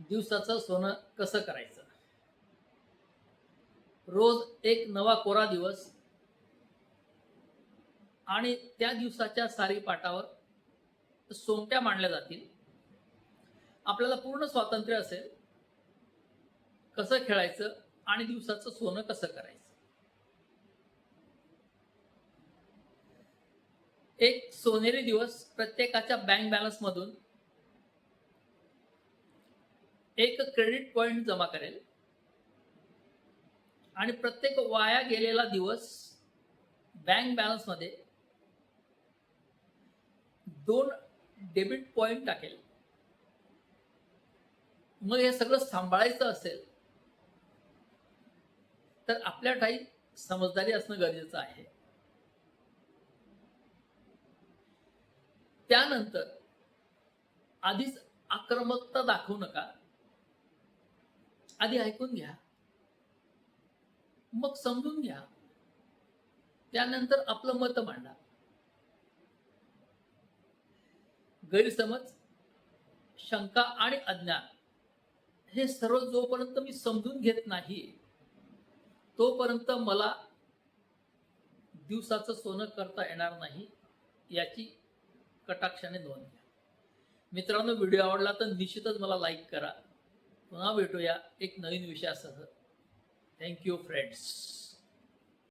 दिवसाचं सोनं कसं करायचं. रोज एक नवा कोरा दिवस आणि त्या दिवसाच्या सारी पाटावर सोंगट्या मांडल्या जातील. आपल्याला पूर्ण स्वातंत्र्य असेल कसं खेळायचं आणि दिवसाचं सोनं कसं करायचं. एक सोनेरी दिवस प्रत्येकाच्या बँक बॅलन्स मधून एक क्रेडिट पॉइंट जमा करेल आणि प्रत्येक वाया गेलेला दिवस बँक बॅलन्स मध्ये 2 डेबिट पॉइंट टाकेल. मग हे सगळं सांभाळायचं असेल तर आपल्या ठाई समजदारी असणं गरजेचं आहे. त्यानंतर आधीच आक्रमकता दाखवू नका. आधी ऐकून घ्या, मग समजून घ्या, त्यानंतर आपलं मत मांडा. गैरसमज, शंका आणि अज्ञान हे सर्व जोपर्यंत मी समजून घेत नाही तोपर्यंत मला दिवसाचं सोनं करता येणार नाही याची कटाक्षाने नोंद घ्या. मित्रांनो, व्हिडिओ आवडला तर निश्चितच मला लाईक करा. पुन्हा भेटूया एक नवीन विषयासह. Thank you friends.